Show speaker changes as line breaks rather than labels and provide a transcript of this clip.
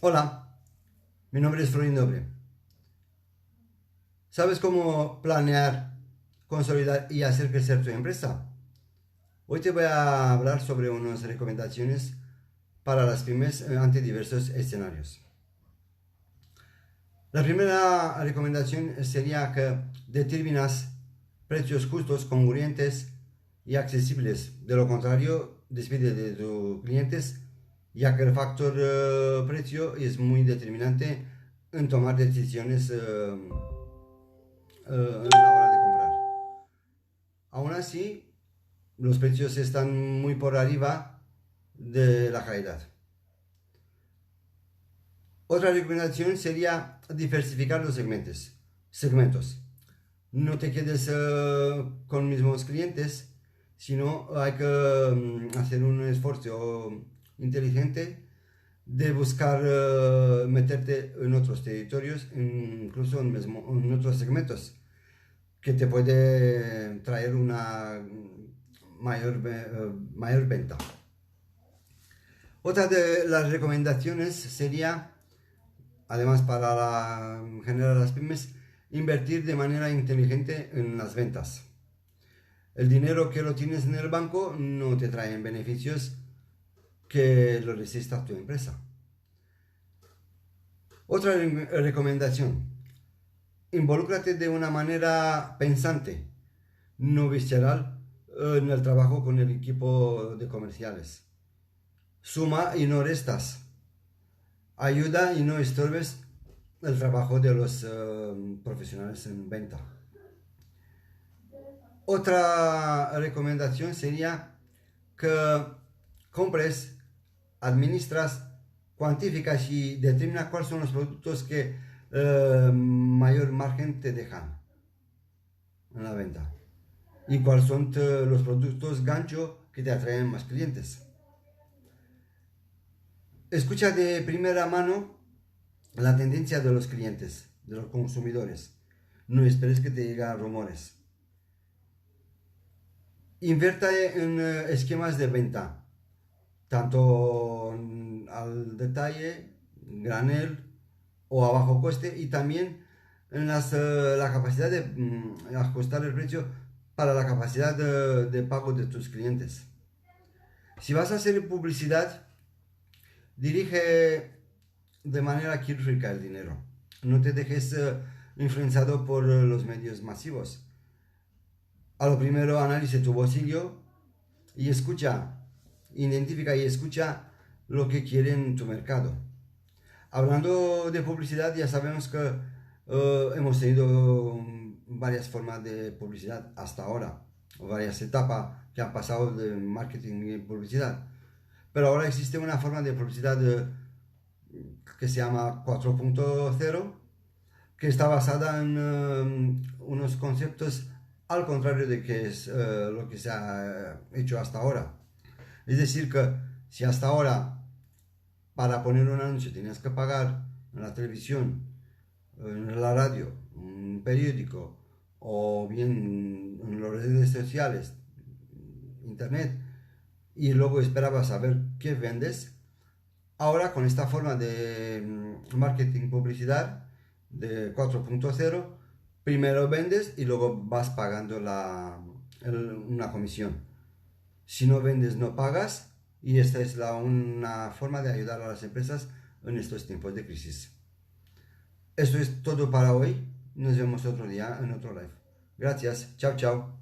Hola, mi nombre es Florin Dobre. ¿Sabes cómo planear, consolidar y hacer crecer tu empresa? Hoy te voy a hablar sobre unas recomendaciones para las pymes ante diversos escenarios. La primera recomendación sería que determinas precios justos, congruentes y accesibles. De lo contrario, despide de tus clientes, ya que el factor precio es muy determinante en tomar decisiones a la hora de comprar. Aún así, los precios están muy por arriba de la calidad. Otra recomendación sería diversificar los segmentos. No te quedes con los mismos clientes, sino hay que hacer un esfuerzo inteligente de buscar meterte en otros territorios, incluso en otros segmentos, que te puede traer una mayor venta. Otra de las recomendaciones sería, además generar las pymes, invertir de manera inteligente en las ventas. El dinero que lo tienes en el banco no te trae beneficios que lo resista tu empresa. Otra recomendación, involúcrate de una manera pensante, no visceral, en el trabajo con el equipo de comerciales. Suma y no restas. Ayuda y no estorbes el trabajo de los profesionales en venta. Otra recomendación sería que compres, administras, cuantificas y determinas cuáles son los productos que mayor margen te dejan en la venta y cuáles son los productos gancho que te atraen más clientes. Escucha de primera mano la tendencia de los clientes, de los consumidores. No esperes que te lleguen rumores. Inverta en esquemas de venta, tanto al detalle, granel o a bajo coste, y también en la capacidad de ajustar el precio para la capacidad de pago de tus clientes. Si vas a hacer publicidad, dirige de manera quirúrgica el dinero. No te dejes influenciado por los medios masivos. A lo primero analice tu bolsillo y identifica y escucha lo que quiere en tu mercado. Hablando de publicidad, ya sabemos que hemos tenido varias formas de publicidad hasta ahora, varias etapas que han pasado de marketing y publicidad. Pero ahora existe una forma de publicidad que se llama 4.0, que está basada en unos conceptos al contrario de que es lo que se ha hecho hasta ahora. Es decir, que si hasta ahora para poner un anuncio tenías que pagar en la televisión, en la radio, en un periódico o bien en las redes sociales, internet, y luego esperabas a ver qué vendes, ahora con esta forma de marketing publicidad de 4.0, primero vendes y luego vas pagando una comisión. Si no vendes, no pagas, y esta es una forma de ayudar a las empresas en estos tiempos de crisis. Esto es todo para hoy. Nos vemos otro día en otro live. Gracias. Chao, chao.